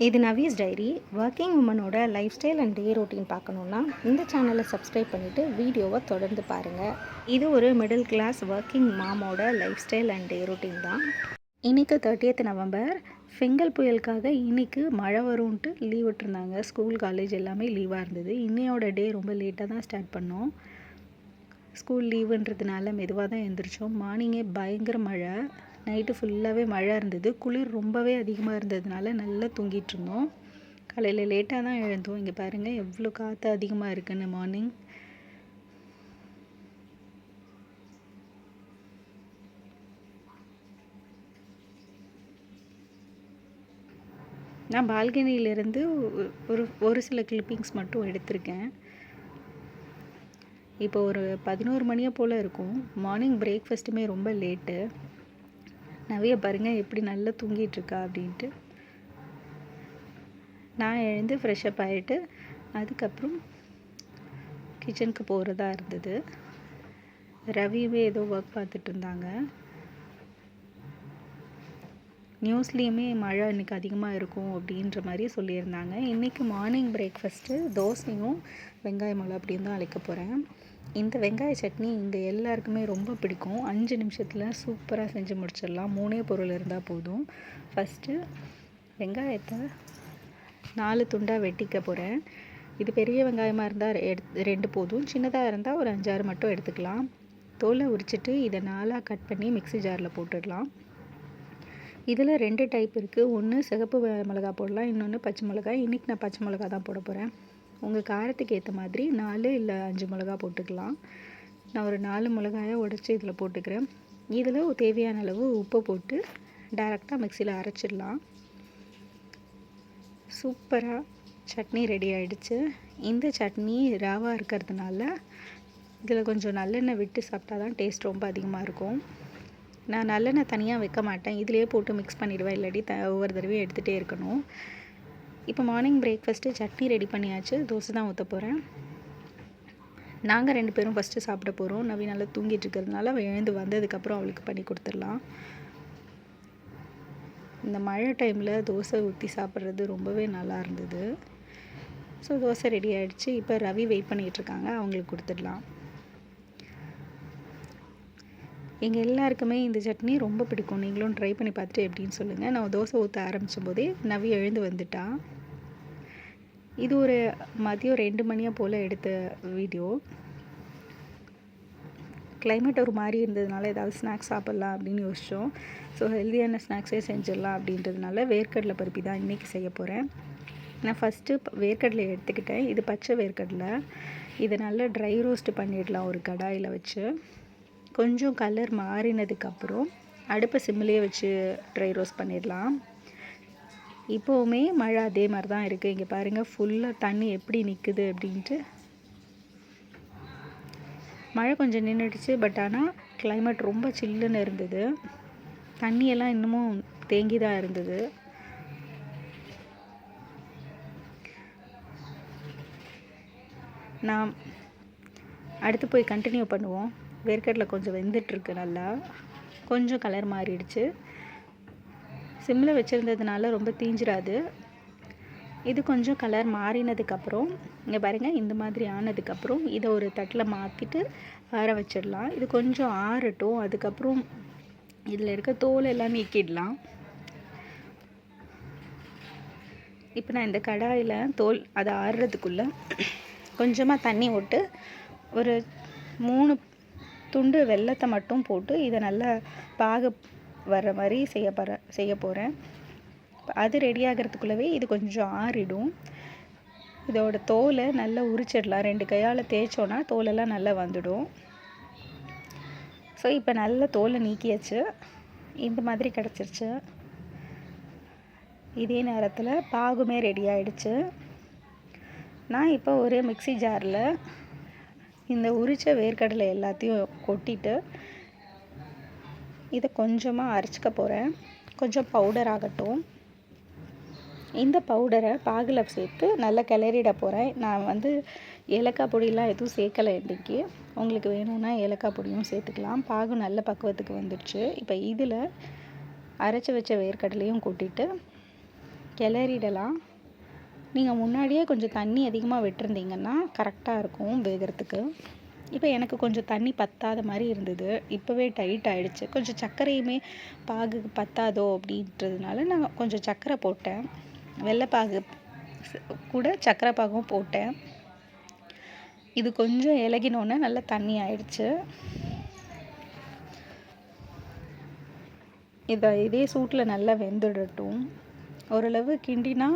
இது நவீஸ் diary. Working உமனோட life style and day routine பார்க்கணுன்னா இந்த சேனலை சப்ஸ்கிரைப் பண்ணிவிட்டு வீடியோவை தொடர்ந்து பாருங்கள். இது ஒரு மிடில் கிளாஸ் ஒர்க்கிங் மாமோட life style and day routine தான். இன்றைக்கு 30th நவம்பர். ஃபெங்கல் புயலுக்காக இன்றைக்கி மழை வரும்ன்ட்டு லீவ் விட்டுருந்தாங்க. ஸ்கூல் காலேஜ் எல்லாமே லீவாக இருந்தது. இன்னையோட டே ரொம்ப லேட்டாக தான் ஸ்டார்ட் பண்ணோம். ஸ்கூல் லீவுன்றதுனால மெதுவாக தான் எழுந்திரிச்சோம். மார்னிங்கே பயங்கர மழை, நைட்டு ஃபுல்லாகவே மழை இருந்தது. குளிர் ரொம்பவே அதிகமாக இருந்ததுனால நல்லா தூங்கிட்டு இருந்தோம். காலையில் லேட்டாக தான் எழுந்தோம். இங்கே பாருங்கள் எவ்வளோ காற்று அதிகமாக இருக்குன்னு. மார்னிங் நான் பால்கனியிலேருந்து ஒரு சில கிளிப்பிங்ஸ் மட்டும் எடுத்திருக்கேன். இப்போ ஒரு 11 மணியை போல் இருக்கும். மார்னிங் பிரேக்ஃபாஸ்ட்டுமே ரொம்ப லேட்டு. நவிய பாருங்கள் எப்படி நல்லா தூங்கிட்டுருக்கா அப்படின்ட்டு. நான் எழுந்து ஃப்ரெஷ்அப் ஆகிட்டு அதுக்கப்புறம் கிச்சனுக்கு போகிறதா இருந்தது. ரவியுமே ஏதோ ஒர்க் பார்த்துட்டு இருந்தாங்க. நியூஸ்லேயுமே மழை இன்றைக்கி அதிகமாக இருக்கும் அப்படின்ற மாதிரி சொல்லியிருந்தாங்க. இன்றைக்கி மார்னிங் பிரேக்ஃபாஸ்ட்டு தோசையும் வெங்காய மிளகா அப்படின்னு தான் அழைக்க போகிறேன். இந்த வெங்காய சட்னி இங்கே எல்லாருக்குமே ரொம்ப பிடிக்கும். 5 நிமிஷத்தில் சூப்பராக செஞ்சு முடிச்சிடலாம். 3 பொருள் இருந்தால் போதும். ஃபஸ்ட்டு வெங்காயத்தை 4 துண்டாக வெட்டிக்க போகிறேன். இது பெரிய வெங்காயமாக இருந்தால் 2 போதும். சின்னதாக இருந்தால் ஒரு 5-6 மட்டும் எடுத்துக்கலாம். தோலை உரிச்சிட்டு இதை 4ஆக கட் பண்ணி மிக்ஸி ஜாரில் போட்டுடலாம். இதில் 2 டைப் இருக்குது. ஒன்று சிகப்பு மிளகா போடலாம், இன்னொன்று பச்சை மிளகாய். இன்றைக்கி நான் பச்சை மிளகா தான் போட போகிறேன். உங்கள் காரத்துக்கு ஏற்ற மாதிரி 4 இல்லை 5 மிளகா போட்டுக்கலாம். நான் ஒரு 4 மிளகாயை உடச்சி இதில் போட்டுக்கிறேன். இதில் தேவையான அளவு உப்பு போட்டு டைரெக்டாக மிக்சியில் அரைச்சிடலாம். சூப்பராக சட்னி ரெடி ஆகிடுச்சு. இந்த சட்னி ராவாக இருக்கிறதுனால இதில் கொஞ்சம் நல்லெண்ணெய் விட்டு சாப்பிட்டா தான் டேஸ்ட் ரொம்ப அதிகமாக இருக்கும். நான் நல்லெண்ணெய் தனியாக வைக்க மாட்டேன், இதிலே போட்டு மிக்ஸ் பண்ணிவிடுவேன். இல்லாட்டி ஒவ்வொரு தடவையும் எடுத்துகிட்டே இருக்கணும். இப்போ மார்னிங் பிரேக்ஃபாஸ்ட்டு சட்னி ரெடி பண்ணியாச்சு. தோசை தான் ஊற்ற போகிறேன். நாங்கள் 2 பேரும் ஃபஸ்ட்டு சாப்பிட போகிறோம். நவி நல்லா தூங்கிட்டு இருக்கிறதுனால அவள் எழுந்து வந்ததுக்கப்புறம் அவளுக்கு பண்ணி கொடுத்துடலாம். இந்த மழை டைமில் தோசை ஊற்றி சாப்பிட்றது ரொம்பவே நல்லா இருந்தது. ஸோ தோசை ரெடி ஆகிடுச்சு. இப்போ ரவி வெயிட் பண்ணிகிட்ருக்காங்க, அவங்களுக்கு கொடுத்துடலாம். எங்கள் எல்லாருக்குமே இந்த சட்னி ரொம்ப பிடிக்கும். நீங்களும் ட்ரை பண்ணி பார்த்துட்டு எப்படின்னு சொல்லுங்கள். நான் தோசை ஊற்ற ஆரம்பித்த போதே நவி எழுந்து வந்துட்டா. இது ஒரு மதியம் 2 மணியை போல் எடுத்த வீடியோ. கிளைமேட் ஒரு மாதிரி இருந்ததுனால ஏதாவது ஸ்நாக்ஸ் சாப்பிட்லாம் அப்படின்னு யோசித்தோம். ஸோ ஹெல்த்தியான ஸ்நாக்ஸே செஞ்சிடலாம் அப்படின்றதுனால வேர்க்கடலை பருப்பி தான் இன்றைக்கி செய்ய போகிறேன். நான் ஃபஸ்ட்டு வேர்க்கடலை எடுத்துக்கிட்டேன். இது பச்சை வேர்க்கடலை. இதை நல்லா ட்ரை ரோஸ்ட் பண்ணிடலாம் ஒரு கடாயில் வச்சு. கொஞ்சம் கலர் மாறினதுக்கப்புறம் அடுப்பை சிம்மிலே வச்சு ட்ரை ரோஸ்ட் பண்ணிடலாம். இப்போவுமே மழை அதே மாதிரி தான் இருக்குது. இங்கே பாருங்கள் ஃபுல்லாக தண்ணி எப்படி நிற்குது அப்படின்ட்டு. மழை கொஞ்சம் நின்றுடுச்சு. பட் ஆனால் கிளைமேட் ரொம்ப சில்லுன்னு இருந்தது. தண்ணியெல்லாம் இன்னமும் தேங்கி தான் இருந்தது. நான் அடுத்து போய் கண்டினியூ பண்ணுவோம். வேர்க்கடலை கொஞ்சம் வெந்துட்டுருக்கு. நல்லா கொஞ்சம் கலர் மாறிடுச்சு. சிம்மில் வச்சுருந்ததுனால ரொம்ப தீஞ்சிடாது. இது கொஞ்சம் கலர் மாறினதுக்கப்புறம் இங்கே பாருங்கள் இந்த மாதிரி ஆனதுக்கப்புறம் இதை ஒரு தட்டில் மாற்றிட்டு ஆற வச்சிடலாம். இது கொஞ்சம் ஆறட்டும். அதுக்கப்புறம் இதில் இருக்க தோல் எல்லாம் நீக்கிடலாம். இப்போ நான் இந்த கடாயில் தோல் அதை ஆறுறதுக்குள்ளே கொஞ்சமாக தண்ணி விட்டு ஒரு 3 துண்டு வெல்லத்தை மட்டும் போட்டு இதை நல்லா பாகு வர்ற மாதிரி செய்ய போகிறேன். அது ரெடி ஆகிறதுக்குள்ளவே இது கொஞ்சம் ஆறிடும். இதோட தோலை நல்லா உரிச்சிடலாம். 2 கையால் தேய்ச்சோன்னா தோலெல்லாம் நல்லா வந்துடும். ஸோ இப்போ நல்லா தோலை நீக்கியாச்சு. இந்த மாதிரி கிடச்சிருச்சு. இதே நேரத்தில் பாகுமே ரெடி ஆகிடுச்சு. நான் இப்போ ஒரு மிக்ஸி ஜாரில் இந்த உரித்த வேர்க்கடலை எல்லாத்தையும் கொட்டிட்டு இதை கொஞ்சமாக அரைச்சிக்க போகிறேன். கொஞ்சம் பவுடர் ஆகட்டும். இந்த பவுடரை பாகில் சேர்த்து நல்லா கிளறிட போகிறேன். நான் ஏலக்காய் பொடியெலாம் எதுவும் சேர்க்கலை இன்றைக்கி. உங்களுக்கு வேணும்னா ஏலக்காய் பொடியும் சேர்த்துக்கலாம். பாகு நல்ல பக்குவத்துக்கு வந்துடுச்சு. இப்போ இதில் அரைச்சி வச்ச வேர்க்கடலையும் கொட்டிட்டு கிளறிடலாம். நீங்கள் முன்னாடியே கொஞ்சம் தண்ணி அதிகமாக விட்டுருந்தீங்கன்னா கரெக்டாக இருக்கும் வேகிறதுக்கு. இப்போ எனக்கு கொஞ்சம் தண்ணி பத்தாத மாதிரி இருந்தது. இப்போவே டைட் ஆகிடுச்சு. கொஞ்சம் சர்க்கரையுமே பாகுக்கு பத்தாதோ அப்படின்றதுனால நான் கொஞ்சம் சர்க்கரை போட்டேன். வெள்ளைப்பாகு கூட சர்க்கரை பாகும் போட்டேன். இது கொஞ்சம் இலகினோன்னே நல்லா தண்ணி ஆயிடுச்சு. இதே சூட்டில் நல்லா வெந்துடட்டும். ஓரளவு கிண்டினா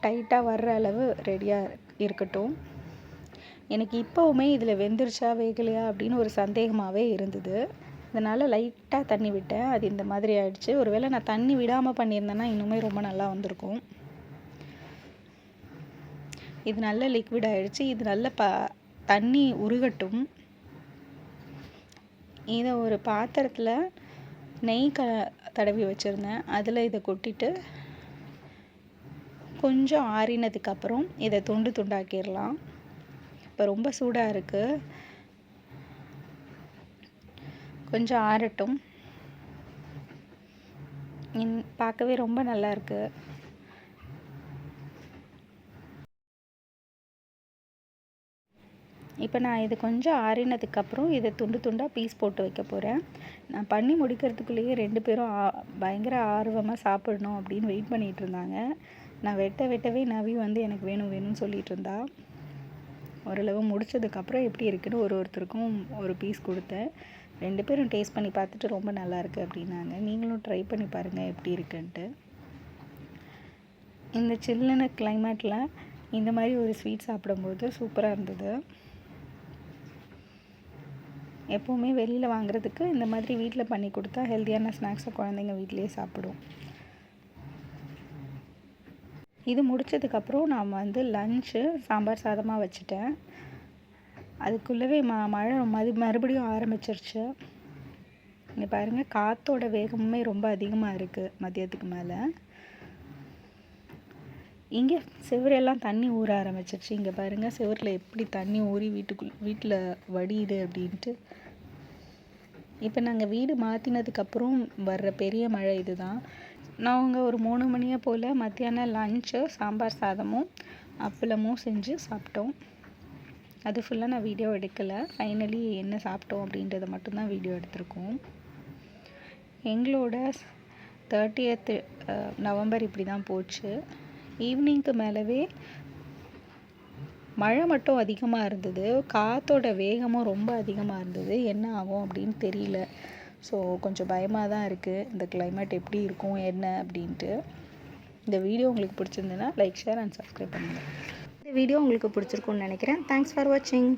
டைட்டாக வர்ற அளவு ரெடியாக இருக்கட்டும். எனக்கு இப்போவுமே இதில் வெந்துருச்சா வேகலையா அப்படின்னு ஒரு சந்தேகமாகவே இருந்தது. அதனால் லைட்டாக தண்ணி விட்டேன். அது இந்த மாதிரி ஆயிடுச்சு. ஒருவேளை நான் தண்ணி விடாமல் பண்ணியிருந்தேன்னா இன்னுமே ரொம்ப நல்லா வந்திருக்கும். இது நல்ல லிக்விட் ஆகிடுச்சு. இது நல்ல தண்ணி உருகட்டும். இதை ஒரு பாத்திரத்தில் நெய் தடவி வச்சுருந்தேன். அதில் இதை கொட்டிட்டு கொஞ்சம் ஆறினதுக்கப்புறம் இதை துண்டு துண்டாக்கிடலாம். இப்போ ரொம்ப சூடாக இருக்குது. கொஞ்சம் ஆறட்டும். பார்க்கவே ரொம்ப நல்லா இருக்குது. இப்போ நான் இது கொஞ்சம் ஆறினதுக்கப்புறம் இதை துண்டு துண்டாக பீஸ் போட்டு வைக்க போகிறேன். நான் பண்ணி முடிக்கிறதுக்குள்ளேயே 2 பேரும் பயங்கர ஆர்வமாக சாப்பிடணும் அப்படின்னு வெயிட் பண்ணிகிட்டு இருந்தாங்க. நான் வெட்டவே நவி வந்து எனக்கு வேணும்னு சொல்லிகிட்டு இருந்தா. ஓரளவு முடித்ததுக்கப்புறம் எப்படி இருக்குன்னு ஒருத்தருக்கும் ஒரு பீஸ் கொடுத்தேன். 2 பேரும் டேஸ்ட் பண்ணி பார்த்துட்டு ரொம்ப நல்லா இருக்குது அப்படின்னாங்க. நீங்களும் ட்ரை பண்ணி பாருங்கள் எப்படி இருக்குன்ட்டு. இந்த சில்லுன்னு கிளைமேட்டில் இந்த மாதிரி ஒரு ஸ்வீட் சாப்பிடும்போது சூப்பராக இருந்தது. எப்போவுமே வெளியில் வாங்குறதுக்கு இந்த மாதிரி வீட்டில் பண்ணி கொடுத்தா ஹெல்த்தியான ஸ்நாக்ஸை குழந்தைங்க வீட்டிலேயே சாப்பிடும். இது முடித்ததுக்கப்புறம் நான் வந்து லன்ச்சு சாம்பார் சாதமாக வச்சுட்டேன். அதுக்குள்ளவே மழை மறுபடியும் ஆரம்பிச்சிருச்சு. இங்கே பாருங்கள், காற்றோட வேகமுமே ரொம்ப அதிகமாக இருக்குது மதியத்துக்கு மேலே. இங்கே செவரெல்லாம் தண்ணி ஊற ஆரம்பிச்சிருச்சு. இங்கே பாருங்கள், செவரில் எப்படி தண்ணி ஊறி வீட்டில் வடியுது அப்படின்ட்டு. இப்போ நாங்கள் வீடு மாற்றினதுக்கப்புறம் வர்ற பெரிய மழை இது தான். நாங்கள் ஒரு 3 மணியை போல் மத்தியானம் லன்ச்சு சாம்பார் சாதமும் அப்பளமும் செஞ்சு சாப்பிட்டோம். அது ஃபுல்லாக நான் வீடியோ எடுக்கலை. ஃபைனலி என்ன சாப்பிட்டோம் அப்படின்றத மட்டும்தான் வீடியோ எடுத்திருக்கோம். எங்களோட 30th நவம்பர் இப்படி தான் போச்சு. ஈவினிங்க்கு மேலவே மழை மட்டும் அதிகமாக இருந்தது. காற்றோட வேகமும் ரொம்ப அதிகமாக இருந்தது. என்ன ஆகும் அப்படின்னு தெரியல. ஸோ கொஞ்சம் பயமாக தான் இருக்குது. இந்த கிளைமேட் எப்படி இருக்கும் என்ன அப்படின்ட்டு. இந்த வீடியோ உங்களுக்கு பிடிச்சிருந்ததுன்னா லைக், ஷேர் அண்ட் சப்ஸ்கிரைப் பண்ணுங்கள். இந்த வீடியோ உங்களுக்கு பிடிச்சிருக்குன்னு நினைக்கிறேன். தேங்க்ஸ் ஃபார் வாட்சிங்.